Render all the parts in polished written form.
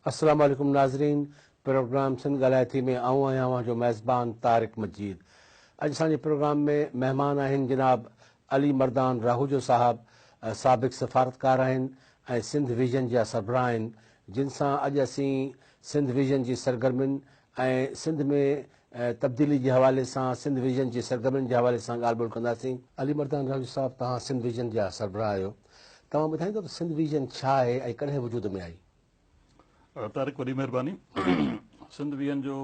अस्सलाम वालेकुम नाज़रीन। प्रोग्राम सिंध ॻाल्हाए थी में आऊं आहियां जो मेज़बान तारिक मजीद। अॼु असांजे प्रोग्राम में महिमान आहिनि जनाब अली मर्दान राहूजो साहब, साबिक़ सफ़ारतकार आहिनि ऐं सिंध विजन जा सरबराह आहिनि, जिन सां अॼु असीं सिंध विजन जी सरगर्मियुनि ऐं सिंध में तब्दीली जे हवाले सां सिंध विजन जी सरगर्मियुनि जे हवाले सां ॻाल्हि ॿोल कंदासीं। अली मर्दान राहूजो साहब, तव्हां सिंध विजन जा सरबराह आहियो, तव्हां ॿुधाईंदो त सिंध विजन छा आहे ऐं कॾहिं वजूद में आई? तारिक, वॾी महिरबानी। सिंध विजन जो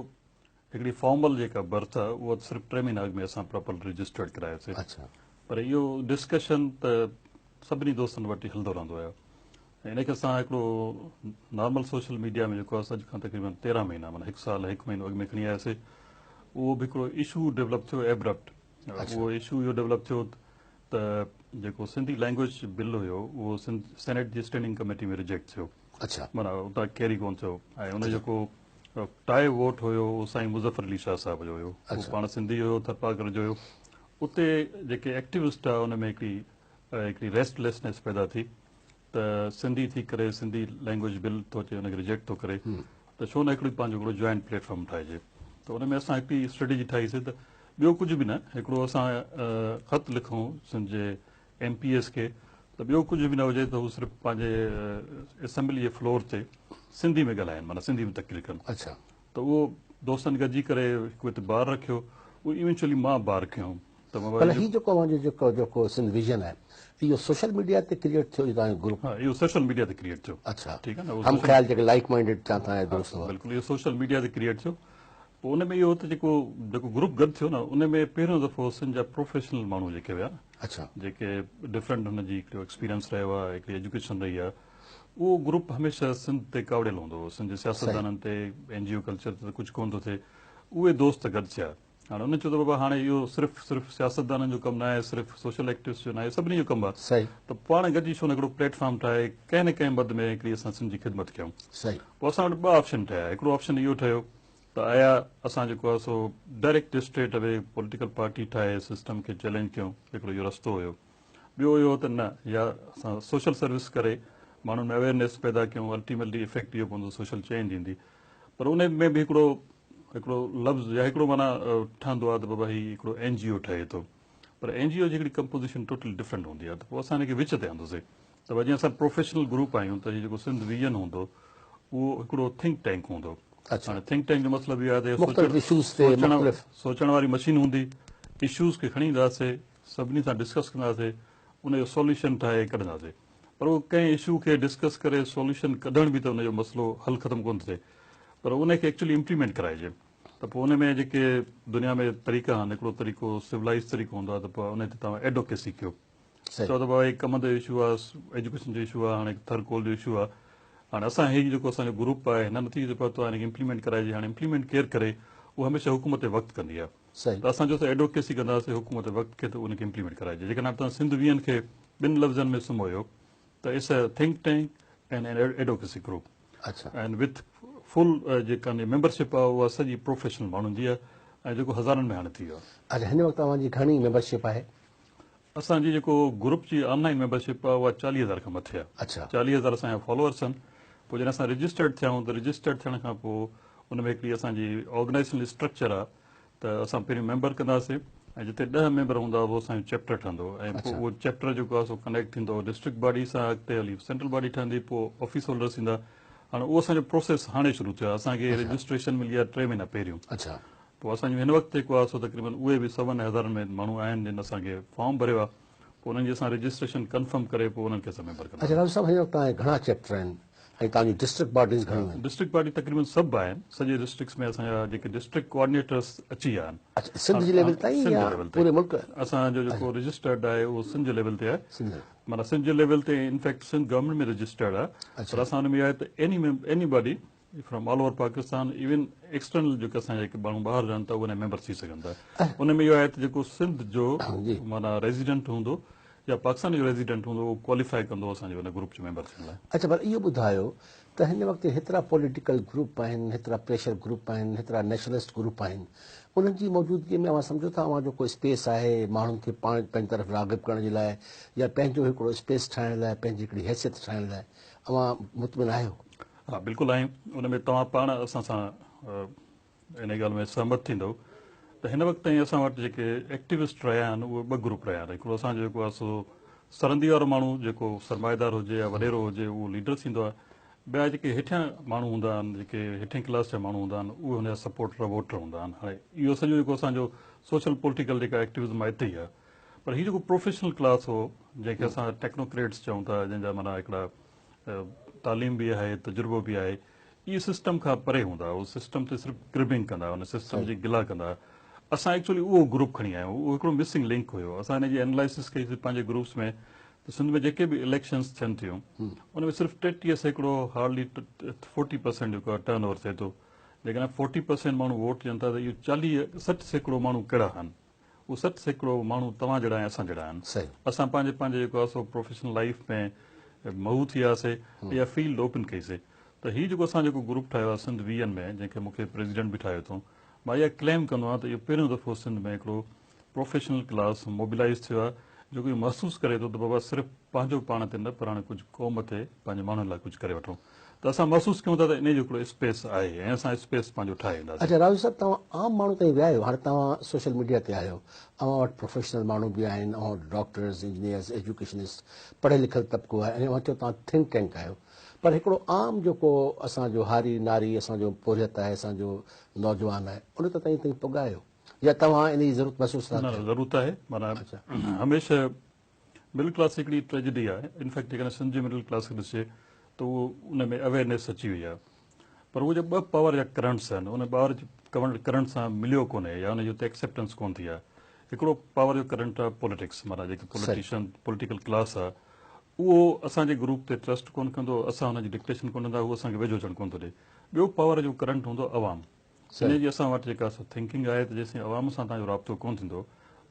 हिकिड़ी फॉर्मल जेका बर्थ आहे उहा सिर्फ़ु 3 महीना अॻु में असां प्रॉपर रजिस्टर्ड करायोसीं। अच्छा, पर इहो डिस्कशन त सभिनी दोस्तनि वटि हलंदो रहंदो आहे ऐं इनखे असां हिकिड़ो नॉर्मल सोशल मीडिया में जेको आहे अॼु खां तक़रीबन 13 महीना माना 1 साल 1 महीनो अॻु में खणी आयासीं। उहो बि हिकिड़ो इशू डेवलप थियो एब्रप्ट। उहो इशू इहो डेवलप थियो त जेको सिंधी लैंग्वेज बिल हुयो उहो सेनेट जी स्टैंडिंग कमेटी में रिजेक्ट थियो। अच्छा, माना उतां कैरी कोन थियो ऐं उन जेको टाई वोट हुयो उहो साईं मुज़फ़र अली शाह साहिब जो हुयो। उहो पाण सिंधी हुयो, थरपाकर जो हुयो। उते जेके एक्टिविस्ट आहे उन में हिकिड़ी रेस्टलेसनेस पैदा थी त सिंधी थी करे सिंधी लैंग्वेज बिल थो अचे उनखे रिजेक्ट थो करे त छो न हिकिड़ो पंहिंजो हिकिड़ो जॉइंट प्लेटफॉर्म ठाहिजे। त उन में असां हिकिड़ी स्ट्रेटेजी ठाहीसीं त ॿियो कुझु बि न, हिकिड़ो असां ख़त लिखूं सिंध जे MPs खे त ॿियो कुझु बि न हुजे त हू सिर्फ़ु पंहिंजे असेंबली जे फ्लोर ते सिंधी में ॻाल्हाइनि, माना सिंधी में तक़रीर कनि। अच्छा, त उहो दोस्तनि गॾिजी करे हिकु हिते ॿार रखियो, उहो इवेंचुअली मां ॿार खयुमि त पर हीउ जेको सिंध विजन आहे इहो सोशल मीडिया ते क्रिएट थियो तव्हांजो ग्रुप? हा, इहो सोशल मीडिया ते क्रिएट थियो। अच्छा, ठीकु आहे न, हम ख़्याल जेके लाइक माइंडेड तव्हांजा दोस्त हुआ। बिल्कुलु इहो सोशल मीडिया ते क्रिएट थियो। पोइ उन में इहो त जेको ग्रुप गॾु थियो न, उन में पहिरियों दफ़ो सिंध जा प्रोफेशनल माण्हू जेके हुया न, अच्छा, जेके डिफरेंट हुनजी हिकिड़ो एक्सपीरियंस रहियो आहे, हिकिड़ी एजुकेशन रही आहे, उहो ग्रुप हमेशह सिंध ते कावड़ियल हूंदो हो। सिंध जे सियासतदाननि ते, NGO कल्चर ते कुझु कोन थो थिए। उहे दोस्त गॾु थिया। हाणे उन चयो त बाबा हाणे इहो सिर्फ़ु सियासतदाननि जो कमु न आहे, सिर्फ़ु सोशल एक्टिविस्ट जो न आहे, सभिनी जो कमु आहे। सही, त पाण गॾिजी छो न हिकिड़ो प्लेटफॉर्म ठाहे कंहिं न कंहिं मद में हिकिड़ी असां सिंध जी ख़िदमत कयूं। सही, पोइ असां वटि 2 ऑप्शन ठहिया। हिकिड़ो ऑप्शन इहो ठहियो त आया असां जेको आहे so direct straight away political party ठाहे सिस्टम खे चैलेंज कयूं, हिकिड़ो इहो रस्तो हुयो। ॿियो इहो त न, या असां सोशल सर्विस करे माण्हुनि में अवेयरनेस पैदा कयूं, अल्टीमेटली इफेक्ट इहो पवंदो, सोशल चेंज ईंदी। पर उन में बि हिकिड़ो लफ़्ज़ या हिकिड़ो माना ठहंदो आहे त बाबा हीउ हिकिड़ो NGO ठहे थो। पर NGO जी हिकिड़ी कंपोज़िशन टोटली डिफरेंट हूंदी आहे। त पोइ असां हिनखे विच ते आंदोसीं त भई जीअं असां प्रोफेशनल ग्रुप आहियूं त हीउ जेको सिंध विजन हूंदो उहो हिकिड़ो थिंक टैंक हूंदो। अच्छा, हाणे थिंक टैंक जो मतिलबु इहो आहे मुख़्तलिफ़ इशूज़ ते त मुख़्तलिफ़ सोचण वारी मशीन हूंदी, इशूज़ खे खणी ईंदासीं, सभिनी सां डिस्कस कंदासीं, उनजो सॉल्यूशन ठाहे कढंदासीं। पर उहो कंहिं इशू खे डिस्कस करे सॉल्यूशन कढण बि त उनजो मसइलो हल ख़तमु कोन थिए, पर उनखे एक्चुअली इम्प्लीमेंट कराइजे। त पोइ उन में जेके दुनिया में तरीक़ा आहिनि, हिकिड़ो तरीक़ो सिविलाइज़ तरीक़ो हूंदो आहे त पोइ उन ते तव्हां एडवोकेसी कयो। सही, चओ त भाई कम जो इशू आहे, एजुकेशन जो इशू आहे, हाणे थरकोल जो इशू आहे। हाणे असां हीउ जेको असांजो ग्रुप आहे हिन नतीजे ते पतो आहे हिनखे इम्प्लीमेंट कराइजे। हाणे इम्प्लीमेंट केरु करे, उहो हमेशह हुकूमत वक़्तु कंदी आहे। सही, त असां जो त एडवोकेसी कंदासीं हुकूमत वक़्तु खे त उनखे इम्प्लीमेंट कराइजे। जेकॾहिं तव्हां सिंध विजन खे 2 लफ़्ज़नि में सुम्हियो त it's a think tank and an advocacy group अच्छा, एंड विथ फुल जेका मेंबरशिप आहे उहा सॼी प्रोफेशनल माण्हुनि जी आहे ऐं जेको हज़ारनि में हाणे थी वियो आहे। अच्छा। हिन वक़्तु तव्हांजी घणी मेंबरशिप आहे? असांजी जेको ग्रुप जी ऑनलाइन मेंबरशिप आहे उहा 40,000 खां मथे आहे। अच्छा, 40,000 असांजा फॉलोअर्स आहिनि। पोइ जॾहिं असां रजिस्टर्ड थियाऊं त रजिस्टर्ड थियण खां पोइ उन में हिकिड़ी असांजी ऑर्गेनाइज़ेशनल स्ट्रक्चर आहे त असां पहिरियों मेंबर कंदासीं ऐं जिते 10 मेंबर हूंदा उहो असांजो चैप्टर ठहंदो ऐं पोइ अच्छा, उहो चैप्टर जेको आहे सो कनेक्ट थींदो डिस्ट्रिक्ट बॉडी सां, अॻिते हली सेंट्रल बॉडी ठहंदी, पोइ ऑफिस होल्डर्स ईंदा। हाणे उहो असांजो प्रोसेस हाणे शुरू थियो आहे। असांखे अच्छा, रजिस्ट्रेशन मिली आहे 3 महीना पहिरियों। अच्छा, पोइ असांजो हिन वक़्तु जेको आहे सो तक़रीबन उहे बि 1,000 में माण्हू आहिनि जिन असांखे फॉर्म भरियो आहे। पोइ उन्हनि जी असां रजिस्ट्रेशन कंफर्म करे पोइ उन्हनि खे असां मेंबर कंदा अच्छा। आहियूं। राजू साहब, हिन वक़्तु तव्हांजे घणा चैप्टर आहिनि ऐं तव्हांजी डिस्ट्रिक्ट बॉडीज़ घणियूं आहिनि? डिस्ट्रिक्ट बॉडी तक़रीबन सभु आहिनि। सॼे डिस्ट्रिक्ट्स में असांजा जेके डिस्ट्रिक्ट कोऑर्डिनेटर्स अची विया आहिनि। अच्छा, सिंध जे लेवल ताईं सिंध या जे लेवल ते पूरे मुल्क? असांजो अच्छा, जेको रजिस्टर्ड आहे उहो सिंध जे लेवल ते आहे। सिंध, माना सिंध जे लेवल ते इनफैक्ट सिंध गवर्नमेंट में रजिस्टर्ड आहे। पर अच्छा, असां हुन में आहे त any body from all over Pakistan, even external जेके असांजा जेके माण्हू ॿाहिरि रहनि था उन मेंबर थी सघनि था। उन में इहो आहे त जेको सिंध जो जी, माना रेज़िडेंट हूंदो या पाकिस्तान जो रेज़िडेंट हूंदो उहो क्वालिफाई कंदो असांजे हुन ग्रुप जो मेंबर थियण लाइ। अच्छा। पर इहो ॿुधायो त हिन वक़्तु हेतिरा पॉलिटिकल ग्रुप आहिनि, हेतिरा प्रेशर ग्रुप आहिनि, हेतिरा नेशनलिस्ट ग्रुप आहिनि, उन्हनि जी मौजूदगीअ में अवां सम्झो था अवां जो कोई स्पेस आहे माण्हुनि खे पाण पंहिंजी तरफ़ राग़िब करण जे लाइ या पंहिंजो हिकिड़ो स्पेस ठाहिण लाइ, पंहिंजी हिकिड़ी हैसियत ठाहिण लाइ, अवां मुतमिन आहियो? हाँ बिल्कुलु आहियूं उन में तव्हां पाण असां सां इन ॻाल्हि में सहमत थींदो त हिन वक़्त ताईं असां वटि जेके एक्टिविस्ट रहिया आहिनि उहे ॿ ग्रुप रहिया आहिनि हिकिड़ो असांजो जेको आहे सो सरंदी वारो माण्हू जेको सरमाएदार हुजे या वॾेरो हुजे उहो लीडर थींदो आहे ॿिया जेके हेठियां माण्हू हूंदा आहिनि जेके हेठियां क्लास जा माण्हू हूंदा आहिनि उहे हुनजा सपोर्टर वोटर हूंदा आहिनि हाणे इहो सॼो जेको असांजो सोशल पॉलिटिकल जेका एक्टिविज़म आहे हिते ई आहे पर हीउ जेको प्रोफेशनल क्लास हो जंहिंखे असां टेक्नोक्रेट्स चऊं था जंहिंजा माना हिकिड़ा तालीम बि आहे तजुर्बो बि आहे इहे सिस्टम खां परे हूंदा उहो सिस्टम ते सिर्फ़ु क्रिबिंग कंदा उन सिस्टम जी गिला कंदा असां एक्चुअली उहो ग्रुप खणी आया आहियूं उहो हिकिड़ो मिसिंग लिंक हुयो असां हिन जी एनालिसिस कईसीं पंहिंजे ग्रुप्स में त सिंध में जेके बि इलेक्शन्स थियनि थियूं उन में सिर्फ़ु 33 सैकड़ो हार्डली 40% जेको आहे टर्न ओवर थिए थो जेकॾहिं 40% माण्हू वोट ॾियनि था त इहो 60 सैकड़ो माण्हू कहिड़ा आहिनि उहो 60 सैकड़ो माण्हू तव्हां जहिड़ा ऐं असां जहिड़ा आहिनि असां पंहिंजे पंहिंजे जेको आहे सो प्रोफेशनल लाइफ में महू थी वियासीं या फील्ड ओपन कईसीं त हीउ जेको असां जेको ग्रुप ठाहियो आहे सिंध वीहनि में जंहिंखे मूंखे प्रेसिडेंट बि ठाहियो अथऊं मां इहा क्लेम कंदो आहियां त इहो पहिरियों दफ़ो सिंध में हिकिड़ो प्रोफेशनल क्लास मोबिलाइज़ थियो आहे जेको इहो महसूसु करे थो त बाबा सिर्फ़ु पंहिंजो पाण ते न पर हाणे कुझु क़ौम ते पंहिंजे माण्हुनि लाइ कुझु करे वठूं त असां महसूसु कयूं था त इन जो हिकिड़ो स्पेस आहे ऐं असां स्पेस पंहिंजो ठाहे ईंदासीं अच्छा राजू साहब तव्हां आम माण्हू ताईं विया आहियो हाणे तव्हां सोशल मीडिया ते आहियो अव्हां वटि प्रोफेशनल माण्हू बि आहिनि अव्हां वटि डॉक्टर्स इंजीनियर्स एजुकेशनिस्ट पढ़ियल लिखियल तबिको आहे ऐं चयो तव्हां थिंक टैंक आहियो पर हिकिड़ो आम जेको असांजो हारी नारी असांजो पोरियत आहे असांजो नौजवान आहे उन त ताईं पुॻायो या तव्हां इन जी ज़रूरत महसूसु न ज़रूरत आहे माना हमेशह मिडिल क्लास हिकिड़ी ट्रेजिडी आहे इनफैक्ट जेकॾहिं सिंध जे मिडिल क्लास खे ॾिसे त उहो उन में अवेयरनेस अची वई आहे पर उहे जो ॿ पावर जा करंट्स आहिनि उन पावर जे करंट सां मिलियो कोन्हे या उनजी हुते एक्सेप्टेंस कोन थी आहे हिकिड़ो पावर जो करंट आहे पॉलिटिक्स माना जेके पॉलिटिशियन पॉलिटिकल क्लास आहे उहो असांजे ग्रुप ते ट्रस्ट कोन कंदो असां हुनजी डिक्टेशन कोन कंदा उहो असांखे वेझो अचणु कोन थो ॾिए ॿियो पावर जो करंट हूंदो अवाम इन जी असां वटि जेका थिंकिंग आहे त जेसिताईं अवाम सां तव्हांजो राब्तो कोन थींदो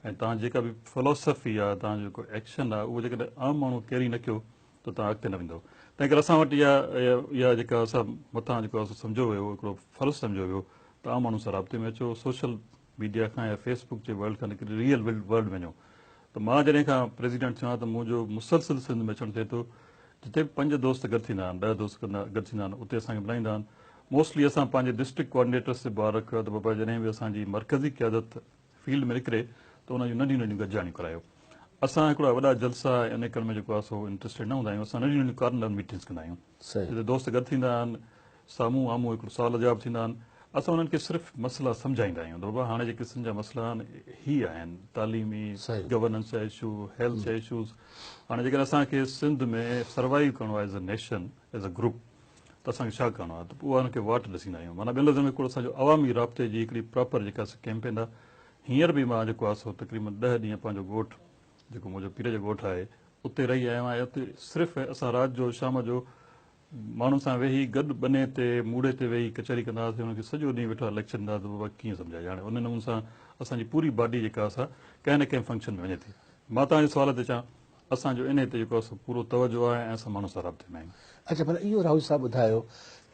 ऐं तव्हां जेका बि फिलोसफी आहे तव्हांजो जेको एक्शन आहे उहो जेकॾहिं आम माण्हू कैरी न कयो त तव्हां अॻिते न वेंदो तंहिं करे असां वटि इहा जेका असां मथां जेको आहे सम्झो वियो हिकिड़ो फर्ज़ु सम्झो वियो त आम माण्हू सां राब्ते में अचो सोशल मीडिया खां या फेसबुक जे वर्ल्ड खां निकिरी रियल वर्ल्ड वञो त मां जॾहिं खां प्रेसिडेंट थियो आहियां त मुंहिंजो मुसलसिल सिंध में अचणु थिए थो जिते बि 5 दोस्त गॾु थींदा आहिनि 10 दोस्त गॾु थींदा आहिनि उते असांखे बुलाईंदा आहिनि मोस्टली असां पंहिंजे डिस्ट्रिक्ट कोऑर्डिनेटर्स ते बार रखियो आहे त बाबा जॾहिं बि असांजी मर्कज़ी क़यादत फील्ड में निकिरे त उनजूं नंढियूं नंढियूं गॾिजाणियूं करायो असां हिकिड़ा वॾा जलसा इन करण में जेको आहे सो इंट्रस्टेड न हूंदा आहियूं असां नंढियूं नंढियूं कार्नर मीटिंग्स कंदा आहियूं जिते दोस्त गॾु थींदा आहिनि साम्हूं आम्हूं हिकिड़ो सुवाल जवाब थींदा आहिनि असां उन्हनि खे सिर्फ़ु मसइला सम्झाईंदा आहियूं त बाबा हाणे जेके सिंध जा मसइला आहिनि ही आहिनि तालीमी गवर्नेंस जा इशू हेल्थ जा इशूज़ हाणे जेकॾहिं असांखे सिंध में सर्वाइव करिणो आहे as a nation as a group त असांखे छा करिणो आहे त पोइ उन्हनि खे वाट ॾिसींदा आहियूं माना ॿिए लफ़्ज़ में हिकिड़ो असांजो अवामी राब्ते जी हिकिड़ी प्रॉपर जेका कैंपेन आहे हींअर बि मां जेको आहे सो तक़रीबन 10 ॾींहं पंहिंजो ॻोठु जेको मुंहिंजो पीर जो ॻोठु आहे उते रही आयो आहियां उते सिर्फ़ु असां राति जो शाम जो माण्हुनि सां वेही गॾु बने ते मूड़े ते वेही कचहरी कंदा हुआसीं हुनखे सॼो ॾींहुं वेठा लेक्चर ॾींदा त बाबा कीअं सम्झाइजे हाणे उन नमूने सां असांजी पूरी बॉडी जेका असां कंहिं न कंहिं फंक्शन में वञे थी मां तव्हांजे सुवाल ते चवां असांजो इन ते जेको आहे पूरो तवजो आहे ऐं असां माण्हू सां राब्ते में आहियूं अच्छा पर इहो राहुल साहब ॿुधायो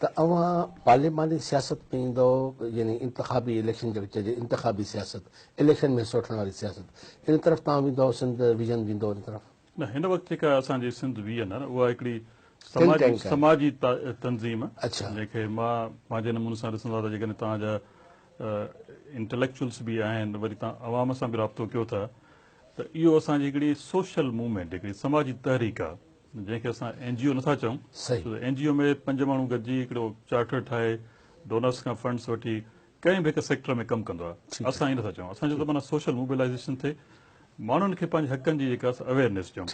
त अव्हां पार्लियामानी सियासत में ईंदो यानी इंतिखाबी इलेक्शन जेको चइजे इंतिखाबी सियासत इलेक्शन में हिसो वठण वारी सियासत इन तरफ़ तव्हां वेंदो सिंध विजन वेंदो इन तरफ़ न हिन वक़्तु जेका असांजी सिंध वीहन आहे न उहा हिकिड़ी समाजी तंज़ीम जंहिंखे मां पंहिंजे नमूने सां ॾिसंदो आहे त जेकॾहिं तव्हांजा इंटेलेक्चुअल्स बि आहिनि वरी तव्हां अवाम सां बि राब्तो कयो था त इहो असांजी हिकिड़ी सोशल मूवमेंट हिकिड़ी समाजी तहरीक आहे जंहिंखे असां NGO नथा चऊं NGO में 5 माण्हू गॾिजी हिकिड़ो चार्टर ठाहे डोनर्स खां फंड्स वठी कंहिं बि हिकु सेक्टर में कमु कंदो आहे असां ईअं नथा चऊं असांजो त माना सोशल मोबिलाइज़ेशन थिए माण्हुनि खे पंहिंजे हक़नि जी जेका अवेयरनेस ॾियूं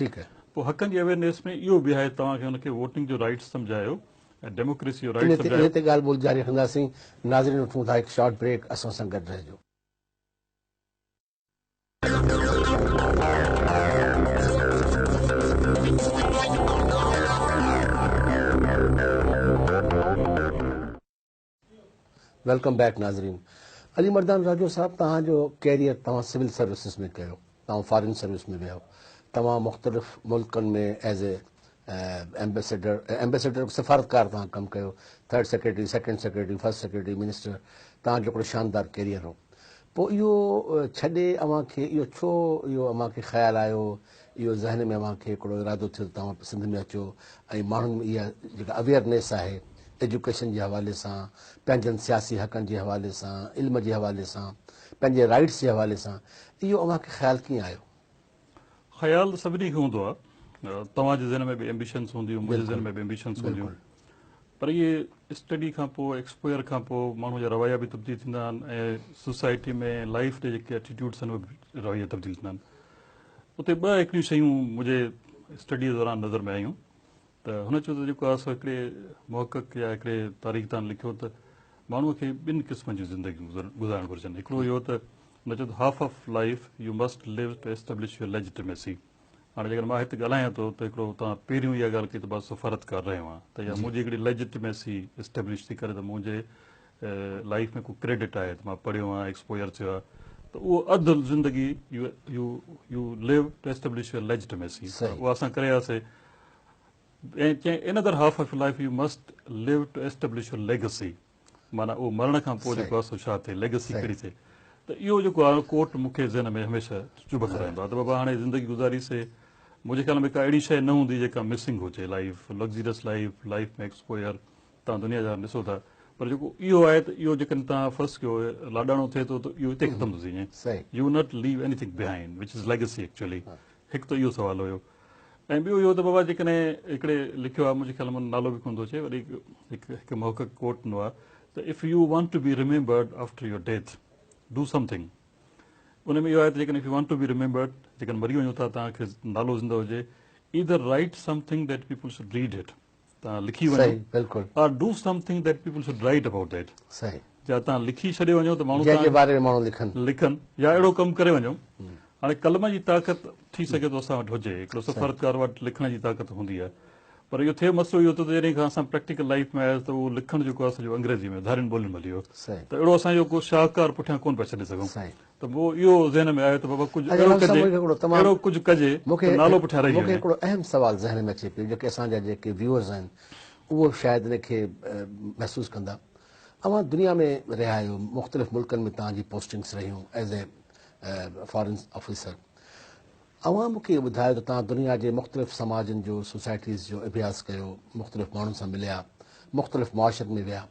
पोइ हक़नि जी अवेयरनेस में इहो बि आहे तव्हांखे हुनखे वोटिंग जो राइट्स सम्झायो ऐं डेमोक्रेसी जो राइट सम्झायो इन ते ॻाल्हि ॿोल जारी रखंदासीं नाज़रीन वठूं था हिकु शॉर्ट ब्रेक असां सां गॾु रहिजो वेलकम बैक नाज़रीन अली मर्दान राजो साहब तव्हांजो कैरियर तव्हां सिविल सर्विसिस में कयो तव्हां फॉरेन सर्विस में वियो तव्हां मुख़्तलिफ़ मुल्कनि में एज़ ए एम्बेसडर सफ़ारतकार तव्हां कमु कयो 3rd secretary 2nd secretary 1st secretary minister तव्हांजो हिकिड़ो शानदार कैरियर हो पोइ इहो छॾे अव्हांखे इहो छो इहो अव्हांखे ख़्यालु आयो इहो ज़हन में अव्हांखे हिकिड़ो इरादो थियो त तव्हां सिंध में अचो ऐं माण्हुनि में इहा जेका अवेयरनेस आहे एजुकेशन जे हवाले सां, पंहिंजनि सियासी हक़नि जे हवाले सां, इल्म जे हवाले सां, पंहिंजे राइट्स जे हवाले सां, इहो अव्हांखे ख़्यालु कीअं आयो? ख़्यालु त सभिनी खे हूंदो आहे, तव्हांजे ज़हन में बि एम्बिशन्स हूंदियूं, मुंहिंजे ज़हन में बि एम्बिशन्स हूंदियूं, पर इहे स्टडी खां पोइ, एक्सपोयर खां पोइ माण्हू जा रवैया बि तब्दील थींदा आहिनि ऐं सोसाइटी में लाइफ जे जेके एटीट्यूड्स आहिनि उहे रवैया तब्दील थींदा आहिनि। उते ॿ हिकिड़ियूं शयूं मुंहिंजे स्टडी दौरान नज़र में आयूं त हुन चयो त जेको आहे सो हिकिड़े मुहक़क़ या हिकिड़े तारीख़दान लिखियो त माण्हूअ खे ॿिनि क़िस्मनि जूं ज़िंदगियूं गुज़ारणु घुरिजनि। हिकिड़ो इहो त हुन चयो त half of life you must live to establish your legitimacy. हाणे जेकर मां हिते ॻाल्हायां थो त हिकिड़ो तव्हां पहिरियों इहा ॻाल्हि कई त बसि सफ़ारतकार रहियो आहियां त या मुंहिंजी हिकिड़ी लेजिटिमेसी एस्टेब्लिश थी करे त मुंहिंजे लाइफ में को क्रेडिट आहे त मां पढ़ियो आहियां, एक्सपोयर थियो आहे, त उहो अधु ज़िंदगी you live to establish your legitimacy, उहा असां करे आयासीं। ऐं चई in other half of life you must live to establish your legacy, माना उहो मरण खां पोइ जेको आहे सो छा थिए, लेगेसी कहिड़ी थिए। त इहो जेको आहे कोट मूंखे ज़हन में हमेशह चुभंदो रहंदो आहे त बाबा हाणे ज़िंदगी गुज़ारीसीं, मुंहिंजे ख़्याल में का अहिड़ी शइ न हूंदी जेका मिसिंग हुजे, लाइफ लग्ज़रियस लाइफ में एक्सपोयर तव्हां दुनिया जा ॾिसो था, पर जेको इहो आहे त इहो जेकॾहिं तव्हां फर्स्ट कयो लाॾाणो थिए थो त इहो हिते ख़तमु थो थी वञे, U not leave anything behind which is legacy actually. हिकु त इहो सुवालु हुयो ऐं ॿियो इहो त बाबा जेकॾहिं हिकिड़े लिखियो आहे, मुंहिंजे ख़्याल में नालो बि कोन थो अचे, वरी हिकु मुहक़क़ कोट ॾिनो आहे त if you want to be remembered after your death do something. उन में इहो आहे त जेकॾहिं if you want to be remembered, जेकॾहिं मरी वञो था, तव्हांखे नालो ज़िंदो हुजे, either write something that people should read it, तव्हां लिखी वञो, और do something that people should write about that. या तव्हां लिखी छॾे वञो त माण्हू लिखनि, या अहिड़ो कमु करे वञो। हाणे कलम जी ताक़त थी सघे थो असां वटि हुजे, हिकिड़ो सफ़रकार वटि लिखण जी ताक़त हूंदी आहे, पर इहो थिए मसइलो इहो त जॾहिं खां असां प्रैक्टिकल लाइफ में आयासीं त उहो लिखणु जेको आहे सॼो अंग्रेज़ी में धारियुनि ॿोलियुनि में लियो, त अहिड़ो असां को शाहकार पुठियां कोन पिया छॾे सघूं। त पोइ इहो ज़हन में आयो त बाबा कुझु अहिड़ो कुझु कजे, नालो पुठियां रही वञे। मूंखे हिकिड़ो अहम सुवाल ज़हन में अचे पियो, जेके असांजा जेके व्यूअर्स आहिनि उहो शायदि इनखे महसूसु कंदा। अवां दुनिया में रहिया आहियो, मुख़्तलिफ़ मुल्कनि में तव्हांजी पोस्टिंग्स रहियूं एज़ ए फॉरेन ऑफिसर। अवां मूंखे इहो ॿुधायो त तव्हां दुनिया जे मुख़्तलिफ़ समाजनि जो, सोसाइटीज़ जो अभ्यास कयो, मुख़्तलिफ़ माण्हुनि सां मिलिया, मुख़्तलिफ़ मुआशरनि में विया।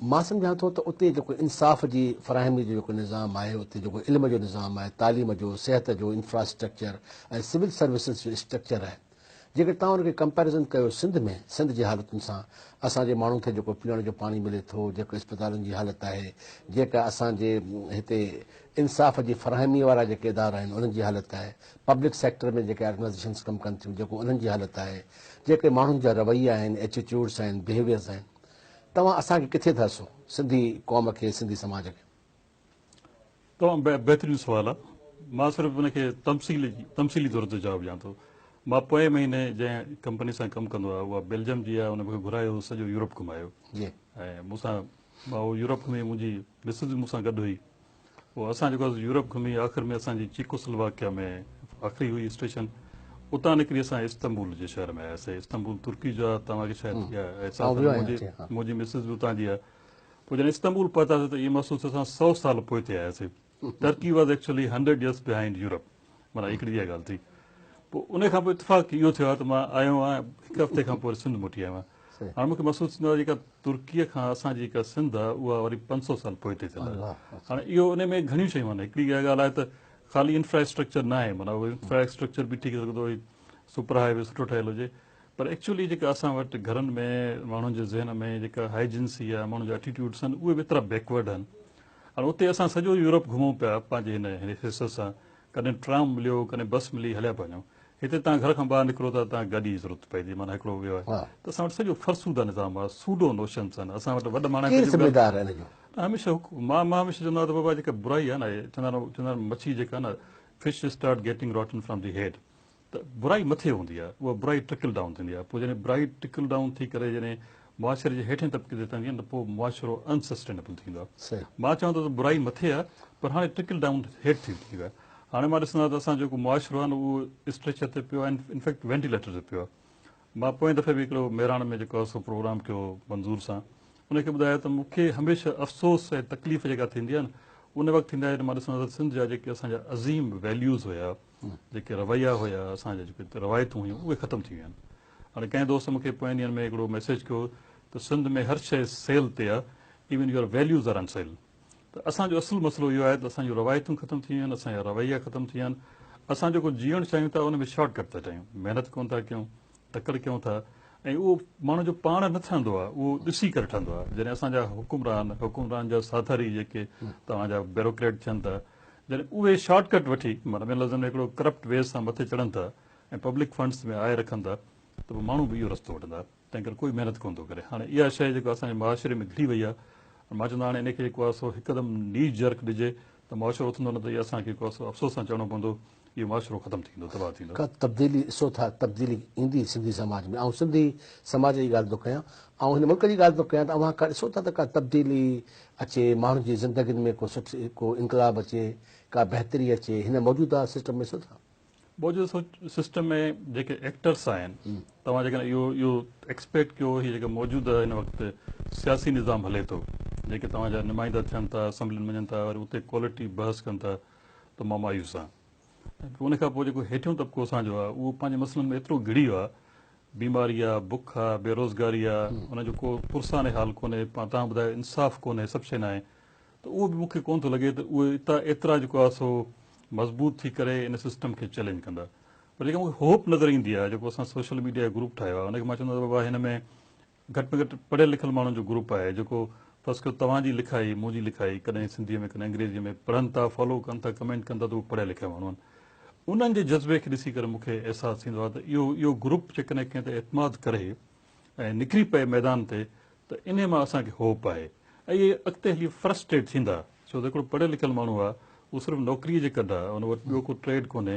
मां सम्झां थो त उते जेको इंसाफ़ जी फ़राहमी जो जेको निज़ाम आहे, उते जेको इल्म जो निज़ाम आहे, तालीम जो, सिहत जो इंफ्रास्ट्रक्चर ऐं सिविल सर्विसिस जो स्ट्रक्चर आहे, जेकर तव्हां उनखे कंपेरिज़न कयो सिंध में, सिंध जी हालतुनि सां, असांजे माण्हुनि खे जेको पीअण जो पाणी मिले थो, जेको इस्पतालुनि जी हालत आहे, जेका असांजे हिते इंसाफ़ जी फ़राहमी वारा जेके इदारा आहिनि उन्हनि जी हालत आहे, पब्लिक सेक्टर में जेके ऑर्गनाइज़ेशन्स कमु कनि थियूं जेको उन्हनि जी हालत आहे, जेके माण्हुनि जा रवैया आहिनि, एटीट्यूड्स आहिनि, बिहेवियर्स आहिनि, तव्हां असांखे किथे था ॾिसो, सिंधी क़ौम खे, सिंधी समाज खे? तमामु बहितरीनु सुवालु आहे। मां सिर्फ़ु हुनखे तमसीली तौर ते जवाबु ॾियां थो। मां पोएं महीने जंहिं कंपनी सां कमु कंदो आहे उहा बेल्जियम जी आहे, हुन मूंखे घुरायो, सॼो यूरोप घुमायो ऐं मूंसां मां उहो यूरोप घुमी, मुंहिंजी मिसिस बि मूंसां गॾु हुई। पोइ असां जेको यूरोप घुमी आख़िर में असांजी चीकोस्लोवाकिया में आख़िरी हुई स्टेशन, उतां निकिरी असां इस्तांबुल जे शहर में आयासीं। इस्तांबुल तुर्की जो आहे, तव्हांखे शायदि मुंहिंजी मिसिस बि उतां जी आहे। पोइ जॾहिं इस्तांबुल पहुतासीं त इहो महसूसु असां 100 साल पोइ ते आयासीं। Turkey was actually 100 years behind Europe, माना हिकिड़ी इहा ॻाल्हि थी। पोइ उन खां पोइ इतफ़ाक़ इहो थियो आहे त मां आयो आहियां, हिकु हफ़्ते खां पोइ सिंध मोटी आयो आहियां। हाणे मूंखे महसूसु थींदो आहे जेका तुर्कीअ खां असांजी जेका सिंध आहे उहा वरी 500 साल पोइ ते थियल आहे। हाणे इहो उन में घणियूं शयूं आहिनि। हिकिड़ी इहा ॻाल्हि आहे त ख़ाली इंफ्रास्ट्रक्चर न आहे, माना उहो इंफ्रास्ट्रक्चर बि थी सघंदो, सुपर हाईवे सुठो ठहियलु हुजे, पर एक्चुअली जेका असां वटि घरनि में माण्हुनि जे ज़हन में जेका हाइजीन्सी आहे, माण्हुनि जा एटीट्यूड्स आहिनि, उहे बि एतिरा बैकवर्ड आहिनि। हाणे उते असां सॼो यूरोप घुमूं पिया पंहिंजे हिन हिसे सां, कॾहिं ट्राम मिलियो, कॾहिं बस मिली, हलिया पिया वञूं। हिते तव्हां घर खां ॿाहिरि निकिरो था, तव्हां गाॾी जी ज़रूरत पए थी, माना हिकिड़ो वियो आहे त असां वटि सॼो फरसूदा निज़ाम आहे, सूडो नोशन्स आहिनि। असां वटि वॾा माण्हू हमेशह मां हमेशह चवंदो आहियां त बाबा जेका बुराई आहे न, चवंदा आहिनि मच्छी जेका न, fish start getting रॉटन from the head, त बुराई मथे हूंदी आहे, उहा बुराई ट्रिकल डाउन थींदी आहे। पोइ जॾहिं बुराई ट्रिकल डाउन थी करे जॾहिं मुआशरे जे हेठें तबिके ते तंदी आहे न, पोइ मुआशरो अनसस्टेनेबल थींदो आहे। मां चवंदो त बुराई मथे आहे, पर हाणे ट्रिकल डाउन हेठि थी वियो आहे। हाणे मां ॾिसंदो आहियां त असां जेको मुआशरो आहे न, उहो स्ट्रेचर ते पियो आहे, इनफैक्ट वेंटिलेटर ते पियो आहे। मां पोएं दफ़े बि हिकिड़ो मेराण में जेको आहे सो प्रोग्राम कयो मंज़ूर सां, उनखे ॿुधायो त मूंखे हमेशह अफ़सोस ऐं तकलीफ़ जेका थींदी आहे न, उन वक़्तु थींदी आहे जॾहिं मां ॾिसंदो आहियां त सिंध जा जेके असांजा अज़ीम वैल्यूज़ हुया, जेके रवैया हुया, असांजा जेके रवायतूं हुयूं, उहे ख़तमु थी वियूं आहिनि। हाणे कंहिं दोस्त मूंखे पोइ ॾींहंनि में हिकिड़ो मैसेज कयो त सिंध में हर शइ सेल ते आहे, even your values are on sale. त असांजो असुलु मसइलो इहो आहे त असांजूं रवायतूं ख़तमु थी वियूं आहिनि, असांजा रवैया ख़तमु थी विया आहिनि। असां जेको जीअणु चाहियूं था उन में शॉर्टकट था चाहियूं, महिनत कोन था कयूं, तकड़ि कयूं था, ऐं उहो माण्हू जो पाण न ठहंदो आहे, उहो ॾिसी करे ठहंदो आहे। जॾहिं असांजा हुकुमरान जा साथारी जेके तव्हांजा ब्यूरोक्रेट थियनि था, जॾहिं उहे शॉर्टकट वठी माना ॿियनि लफ़्ज़नि में हिकिड़ो करप्ट वे सां मथे चढ़नि था ऐं पब्लिक फंड्स में आए रखनि था, त पोइ माण्हू बि इहो रस्तो वठंदा, तंहिं करे कोई महिनत कोन थो करे। हाणे इहा शइ जेको असांजे मुआशिरे में घिरी वई आहे, मां चवंदो हाणे इनखे जेको आहे सो हिकदमि नी जर्क ॾिजे त मुआशिरो उथंदो, न त इहो असांखे जेको आहे सो अफ़सोस सां चवणो पवंदो, इहो मुआशिरो ख़तमु थींदो, तबाह थींदो। का तब्दीली ॾिसो था, तब्दीली ईंदी सिंधी समाज में। ऐं सिंधी समाज जी ॻाल्हि थो कयां, ऐं हिन मुल्क जी ॻाल्हि थो कयां, त अव्हां का ॾिसो था त का तब्दीली अचे, माण्हुनि जी ज़िंदगियुनि में को सुठी को इनकलाब अचे, का बहितरी अचे हिन मौजूदा सिस्टम में? ॾिसो था मौजूदा सिस्टम में जेके एक्टर्स आहिनि, तव्हां जेकॾहिं इहो एक्सपेक्ट कयो, हीअ जेका मौजूदा हिन वक़्तु सियासी निज़ाम हले थो, जेके तव्हांजा नुमाइंदा थियनि था, असैम्बलियुनि में वञनि था, वरी उते क्वालिटी बहस कनि था, त मां मायूस आहियां। उन खां पोइ जेको हेठियों तबिको असांजो आहे, उहो पंहिंजे मसइलनि में एतिरो घिड़ी वियो आहे, बीमारी आहे, बुख आहे, बेरोज़गारी आहे, उनजो को पुरसाने हाल कोन्हे, तव्हां ॿुधायो इंसाफ़ कोन्हे, सभु शइ न आहे। त उहो बि मूंखे कोन थो लॻे त उहे हितां एतिरा जेको आहे सो मज़बूत थी करे इन सिस्टम खे चैलेंज कंदा। पर जेका मूंखे होप नज़र ईंदी आहे, जेको असां सोशल मीडिया जो ग्रुप ठाहियो आहे, उनखे मां चवंदो बाबा हिन में घटि में घटि पढ़ियल लिखियल माण्हुनि जो ग्रुप आहे, जेको फ़र्ज़ु कयो तव्हांजी लिखाई, मुंहिंजी लिखाई, कॾहिं सिंधीअ में कॾहिं अंग्रेज़ीअ में पढ़नि था, फॉलो कनि था, कमेंट कनि था, त उहे पढ़ियल लिखियल माण्हू आहिनि। उन्हनि जे जज़्बे खे ॾिसी करे मूंखे अहसासु थींदो आहे त इहो ग्रुप जेकॾहिं कंहिं ते एतमाद करे ऐं निकिरी पए मैदान ते, त इन मां असांखे होप आहे। ऐं इहे अॻिते हली फ्रस्ट्रेट थींदा, छो त हिकिड़ो पढ़ियल लिखियल माण्हू आहे, उहो सिर्फ़ु नौकिरीअ जे कढ आहे, उन वटि ॿियो को ट्रेड कोन्हे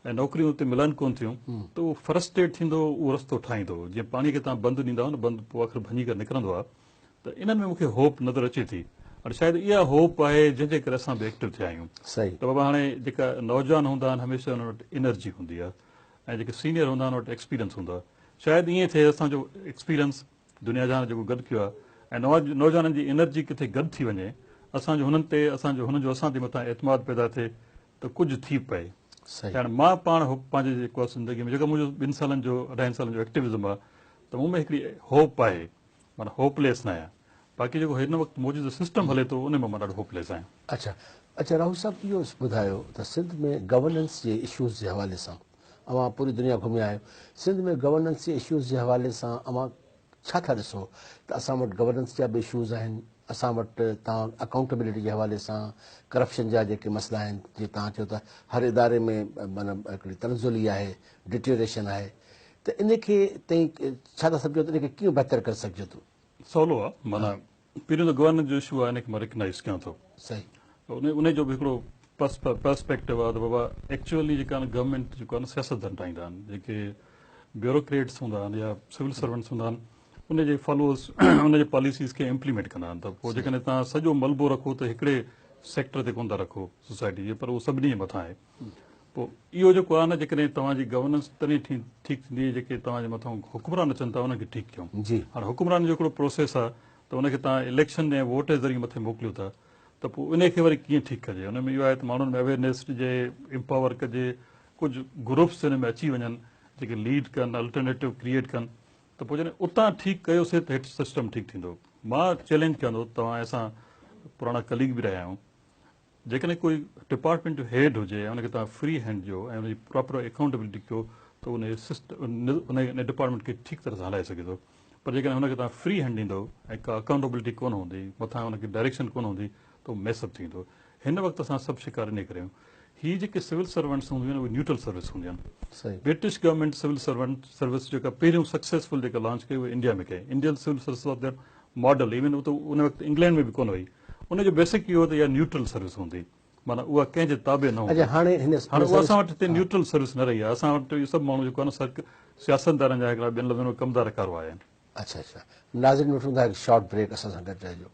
ऐं नौकिरियूं उते मिलनि कोन थियूं, त उहो फ्रस्ट्रेट थींदो, उहो रस्तो ठाहींदो। जीअं पाणीअ खे तव्हां बंदि ॾींदा न, बंदि पोइ आख़िर भञी करे निकिरंदो आहे। त इन्हनि में मूंखे होप नज़र अचे थी। हाणे शायदि इहा होप आहे जंहिंजे करे असां बि एक्टिव थिया आहियूं। सही त बाबा हाणे जेका नौजवान हूंदा आहिनि, हमेशह हुन वटि एनर्जी हूंदी आहे, ऐं जेके सीनियर हूंदा आहिनि हुन वटि एक्सपीरियंस हूंदो आहे। शायदि ईअं थिए असांजो एक्सपीरियंस दुनिया जहान जेको गॾु कयो आहे, ऐं नौजवाननि जी एनर्जी किथे गॾु थी वञे, असांजो हुननि ते हुननि जो असां जे मथां एतमाद पैदा थिए, त कुझु थी पए। सही हाणे मां पाण पंहिंजे जेको आहे ज़िंदगी में जेको मुंहिंजो 2 सालनि जो 2.5 सालनि जो एक्टिविज़म आहे, त मूं में हिकिड़ी होप आहे, माना होपलेस न आहियां। बाक़ी जेको हिन वक़्तु मौजूदु सिस्टम हले थो, उन में मां ॾाढो होपलेस आहियां। अच्छा अच्छा राहुल साहब, इहो ॿुधायो त सिंध में गवर्नेंस जे इशूज़ जे हवाले सां अव्हां पूरी दुनिया घुमिया आहियो, सिंध में गवर्नेंस जे इशूज़ जे हवाले सां अव्हां छा था ॾिसो त असां वटि गवर्नेंस जा बि इशूज़ आहिनि, असां वटि तव्हां अकाउंटेबिलिटी जे हवाले सां करप्शन जा जेके मसइला आहिनि, जीअं तव्हां चयो था हर इदारे में माना हिकिड़ी तनज़ुली आहे, डिटेरिएशन आहे, त इनखे ताईं छा था सम्झो त इनखे कीअं बहितर करे सघिजे थो? सवलो आहे, माना पहिरियों त गवर्नेंस जो इशू आहे, इनखे मां रिकग्नाइज़ कयां थो। सही उन जो बि हिकिड़ो पर्सपेक्टिव आहे त बाबा एक्चुअली जेका आहे गवर्नमेंट जेको आहे न सियासतदान ठाहींदा आहिनि, जेके ब्यूरोक्रेट्स हूंदा आहिनि या सिविल सर्वेंट्स हूंदा आहिनि, उनजे फॉलोअर्स उनजे पॉलिसीज़ खे इम्प्लीमेंट कंदा आहिनि। त पोइ जेकॾहिं तव्हां सॼो मलबो रखो त हिकिड़े सेक्टर ते कोन था रखो सोसाइटी जे, पर उहो सभिनी जे मथां आहे। पोइ इहो जेको आहे न, जेकॾहिं तव्हांजी गवर्नेंस तॾहिं ठीकु थींदी जेके तव्हांजे मथां हुकुमरान अचनि था उनखे ठीकु कयूं। जी हाणे हुकुमरान जो हिकिड़ो प्रोसेस आहे, त उनखे तव्हां इलेक्शन ऐं वोट जे ज़रिए मथे मोकिलियो था, त पोइ उनखे वरी कीअं ठीकु कजे। हुन में इहो आहे त माण्हुनि में अवेयरनेस ॾिजे, एम्पावर कजे, कुझु ग्रुप्स हिन में अची वञनि जेके लीड कनि, अल्टरनेटिव क्रिएट कनि, त पोइ जॾहिं उतां ठीकु कयोसीं त हेठि सिस्टम ठीकु थींदो। मां चैलेंज कंदो, तव्हां असां पुराणा कलीग बि रहिया आहियूं, जेकॾहिं कोई डिपार्टमेंट जो हेड हुजे ऐं उनखे तव्हां फ्री हैंड ॾियो ऐं उनजी प्रॉपर अकाउंटेबिलिटी कयो, त उन डिपार्टमेंट खे ठीकु तरह सां हलाए सघे थो। पर जेकॾहिं हुनखे तव्हां फ्री हैंड ॾींदो ऐं का अकाउंटेबिलिटी कोन हूंदी, मथां हुनखे डायरेक्शन कोन हूंदी, त उहो मैसअप थींदो। हिन वक़्तु असां सभु शिकार इन करे आहियूं। हीअ जेके सिविल सर्वेंट्स हूंदियूं आहिनि, उहे न्यूट्रल सर्विस हूंदियूं आहिनि। सही ब्रिटिश गवर्नमेंट सिविल सर्विस जेका पहिरियों सक्सेसफुल जेका लॉन्च कई, उहे इंडिया में कई। Indian civil service model even उन वक़्तु इंग्लैंड में बि कोन हुई। उनजो बेसिक इहो त इहा न्यूट्रल सर्विस हूंदी, माना उहा कंहिंजे ताबे न हूंदी। हाणे उहा असां वटि हिते न्यूट्रल सर्विस न रही आहे। असां वटि इहे सभु माण्हू जेको आहे न सियासतदारनि जा हिकिड़ा ॿियनि लफ़्ज़नि में कमदार कारवा आहिनि। अच्छा अच्छा, नाज़रीन वठूं था हिकु शॉर्ट ब्रेक, असां सां गॾु रहिजो।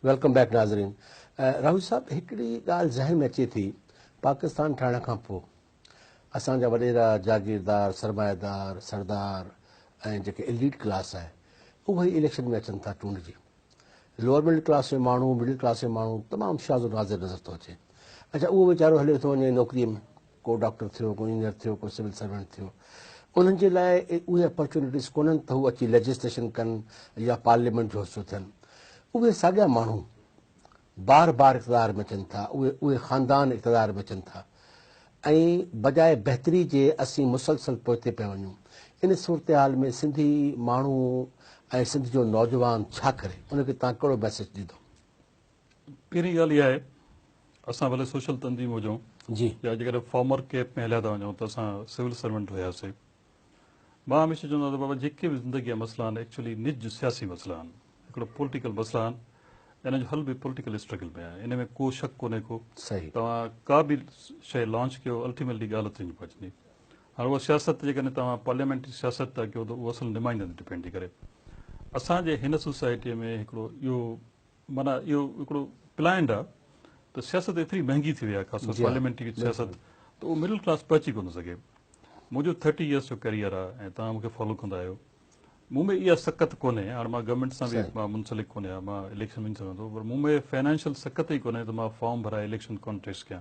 वेलकम बैक नाज़रीन। राहुल साहब, हिकिड़ी ॻाल्हि ज़हन में अचे थी, पाकिस्तान ठाहिण खां पोइ असांजा वॾेरा, जागीरदार, सरमाएदार, सरदार ऐं जेके एलीट क्लास आहे, उहे इलेक्शन में अचनि था चूंडजी। लोअर मिडिल क्लास में माण्हू मिडिल क्लास में माण्हू तमामु शाज़ो नाज़िर नज़र थो अचे। अच्छा, उहो वीचारो हले थो वञे नौकिरीअ में, को डॉक्टर थियो, को इंजीनियर थियो, को सिविल सर्वेंट थियो, उन्हनि जे लाइ उहे अपॉर्चुनिटीज़ कोन्हनि त हू अची लेजिस्लेशन कनि या पार्लियामेंट जो हिसो थियनि। उहे साॻिया माण्हू बार बार इक़्तिदार में अचनि था, उहे ख़ानदान इक़्तिदार में अचनि था, ऐं बजाए बहितरी जे असीं मुसलसल पोइते पिया वञूं। इन सूरत हाल में सिंधी माण्हू ऐं सिंध जो नौजवान छा करे, उनखे तव्हां कहिड़ो मैसेज ॾींदो? पहिरीं ॻाल्हि इहा आहे, असां भले सोशल तंज़ीम हुजूं जी, या जेकर फॉर्मर कैप में हलिया था वञूं त असां सिविल सर्वेंट हुयासीं। मां हमेशह चवंदो आहियां त बाबा जेके बि ज़िंदगीअ जा मसइला आहिनि एक्चुअली निज सियासी मसइला आहिनि, हिकिड़ो पॉलिटिकल मसइला आहिनि, इन जो हल बि पॉलिटिकल स्ट्रगल में आहे, इन में को शक कोन्हे को। सही, तव्हां का बि शइ लॉन्च कयो अल्टीमेटली ॻाल्हि उते पहुचंदी। हाणे उहा सियासत जेकॾहिं तव्हां पार्लियामेंट्री सियासत था कयो त उहो असल नुमाइंदनि ते डिपेंड थी करे। असांजे हिन सोसाइटीअ में हिकिड़ो इहो माना इहो हिकिड़ो प्लाइंड आहे त सियासत एतिरी महांगी थी वई आहे, ख़ासि तौर पार्लियामेंट्री सियासत, त उहो मिडिल क्लास पहुची कोन सघे। मुंहिंजो 30 इयर्स जो करियर आहे ऐं तव्हां मूंखे फॉलो कंदा आहियो। मूं में इहा सख़्त कोन्हे, हाणे मां गवर्नमेंट सां बि मां मुंसलिक कोन्हे आहियां, मां इलेक्शन में सघंदो, पर मूं में फाइनेंशियल सख़्त ई कोन्हे त मां फॉर्म भराए इलेक्शन कॉन्टेस्ट कयां।